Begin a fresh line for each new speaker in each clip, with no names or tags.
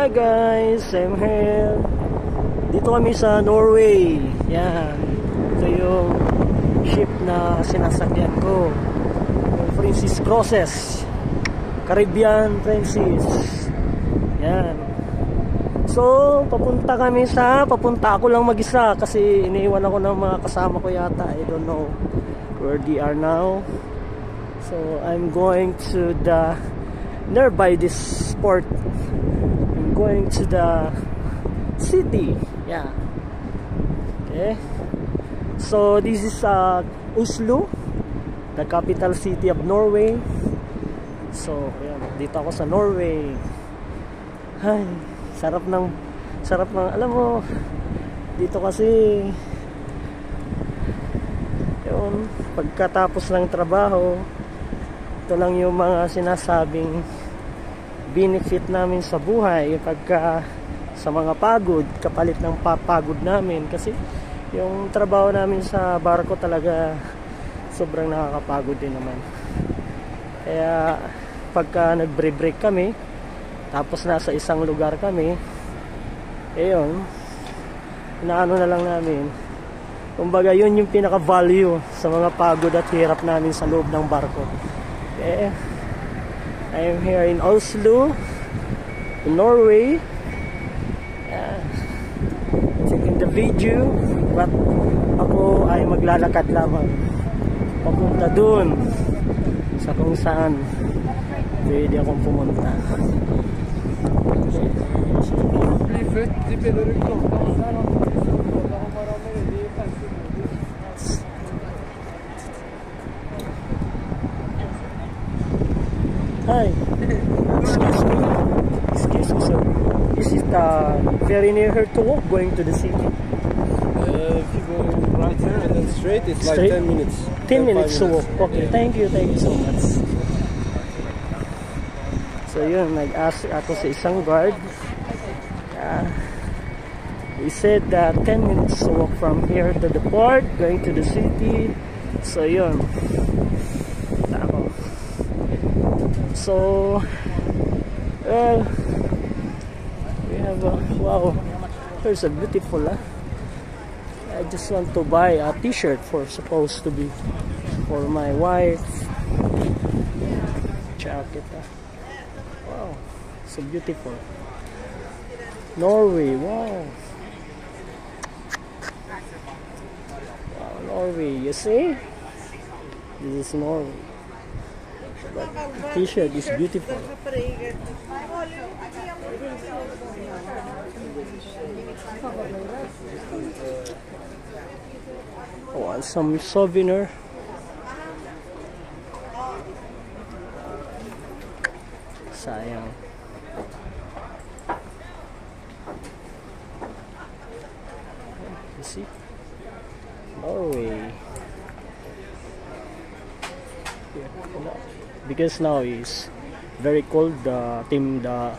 Hi guys, I'm here. Dito kami sa Norway. Yan. Ito yung ship na sinasakyan ko. Yung Princess Cruises. Caribbean Princess. Yan. So, papunta ako lang mag-isa kasi iniwan ako ng mga kasama ko yata. I don't know where they are now. So, I'm going to the nearby this port. I'm going to the city. Yeah. Okay. So, this is Oslo, the capital city of Norway. So, ayan, dito ako sa Norway. Ay, sarap ng alam mo, dito kasi yun, pagkatapos ng trabaho, ito lang yung mga sinasabing benefit namin sa buhay pagka sa mga pagod, kapalit ng papagod namin, kasi yung trabaho namin sa barko talaga sobrang nakakapagod din naman. Kaya pagka nagbre-break kami tapos nasa isang lugar kami, ayun, inaano na lang namin, kumbaga yun yung pinaka value sa mga pagod at hirap namin sa loob ng barko. Okay. I am here in Oslo, in Norway. Taking the video, but ako ay maglalakad lamang papunta dun sa kung saan pwede akong pumunta. Hi. Excuse me, sir. Is it very near here to walk going to the city?
If you go right here and then straight, it's like 10 minutes.
10 minutes to walk. Okay,
yeah.
thank you so much. So yun, nag-ask ako sa isang guard. He said that 10 minutes to walk from here to the port, going to the city. So yun. So, well, we have a, wow, there's a beautiful, I just want to buy a t-shirt supposed to be for my wife. Jacket, wow, so beautiful. Norway, wow. Wow, Norway, you see? This is Norway. But t-shirt is beautiful. Oh, and some souvenir. Sayang. You see? Norway. Because now is very cold,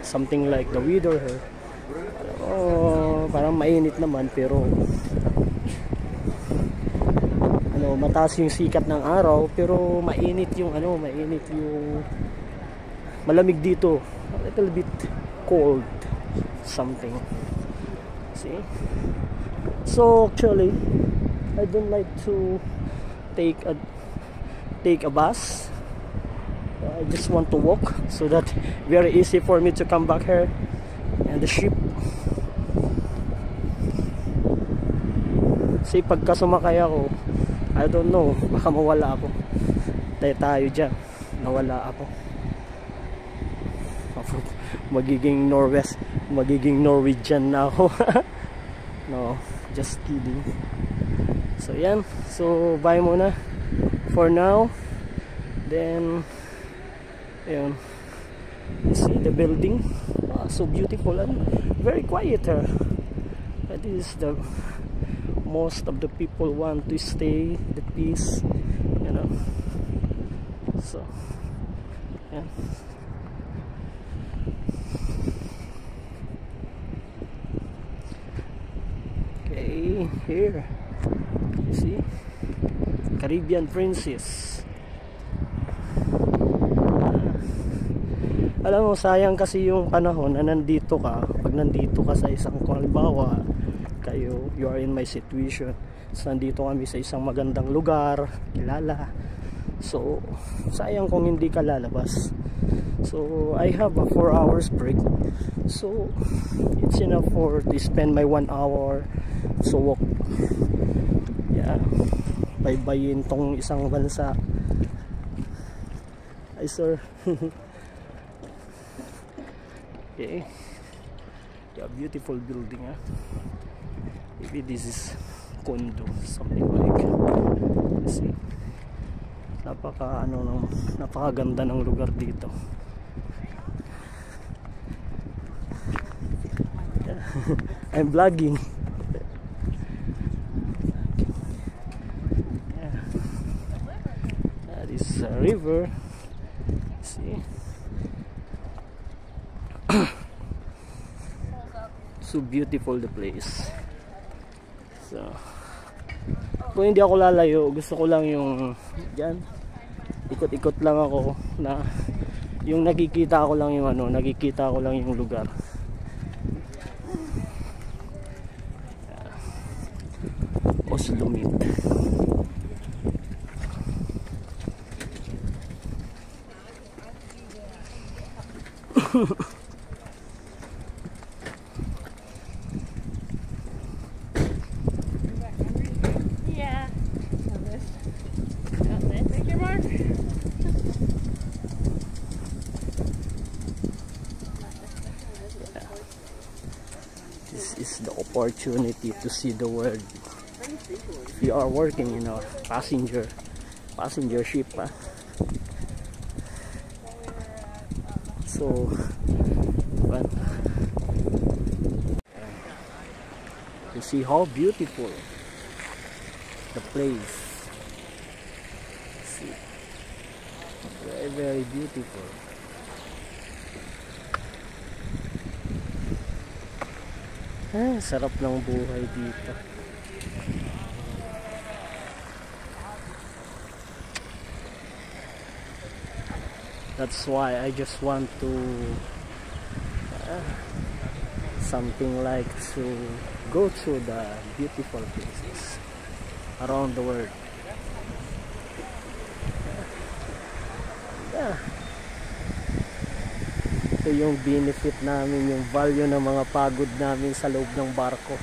something like the weather here. Oh, parang mainit naman, pero mataas yung sikat ng araw, pero mainit yung malamig dito, a little bit cold something. See? So actually I don't like to take a bus. I just want to walk, so that very easy for me to come back here and the ship. Kasi pagka sumakay ako, I don't know, baka mawala ako. Tayo dyan, nawala ako. Magiging Norwegian na ako. No, just kidding. So yan, so bye muna for now. Then ayun, you see the building, so beautiful and very quiet here. But this is the most of the people want to stay, the peace, so yeah. Okay, here you see Caribbean Princess. Alam mo, sayang kasi yung panahon na nandito ka. Pag nandito ka sa isang, kung halimbawa you are in my situation, so nandito kami sa isang magandang lugar, kilala, so sayang kung hindi ka lalabas. So I have a 4 hours break, so it's enough for to spend my 1 hour so walk. Yeah, baybayin tong isang bansa. Ay sir. Okay, yeah, beautiful building, huh? Maybe this is condo, something like. Let's see. Napakaganda ng lugar dito. Yeah. I'm vlogging. Yeah. That is a river. See. So beautiful the place. So kung hindi ako lalayo, gusto ko lang yung diyan, ikot-ikot lang ako, na yung nakikita ko lang yung nakikita ko lang yung lugar. Oslomit. This is the opportunity to see the world. If you are working in a passenger ship, so fun. You see how beautiful the place. See, very, very beautiful. Sarap ng buhay dito. That's why I just want to something like to go to the beautiful places around the world. Yeah. Ito yung benefit namin, yung value ng mga pagod namin sa loob ng barko.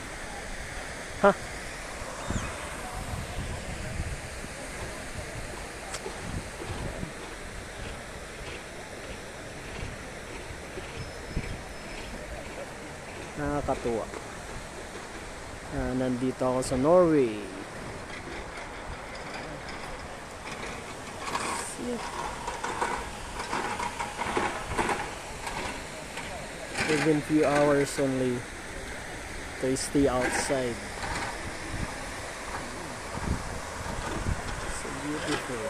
Ha? Nakakatuwa. Nandito ako sa Norway. Even few hours only to stay outside. So beautiful.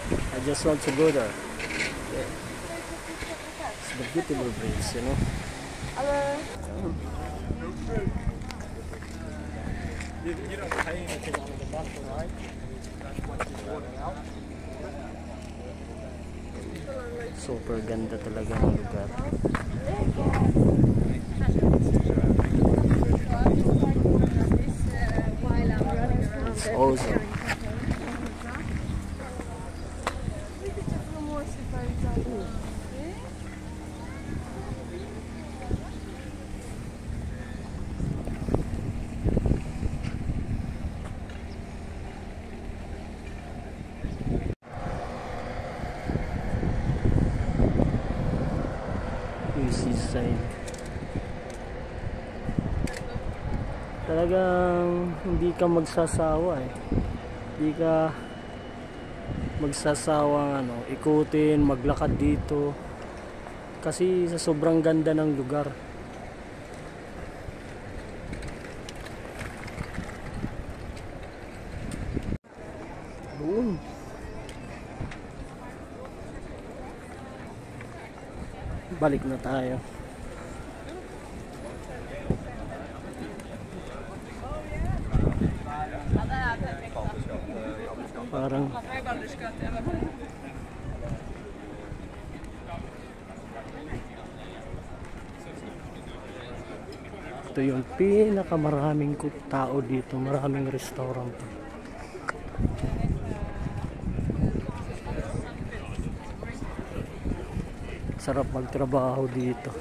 I just want to go there. Yeah. It's the beautiful place, you know.
Hello. You don't pay anything on the bus, right? That's what you're ordering out.
Super ganda talaga ng lugar. It's awesome. Seaside. Talagang hindi ka magsasawa Hindi ka magsasawang ikutin, maglakad dito. Kasi sa sobrang ganda ng lugar. Boom. Balik na tayo. Parang Ito yung pinakamaraming tao dito, maraming restaurant. Sarap magtrabaho dito.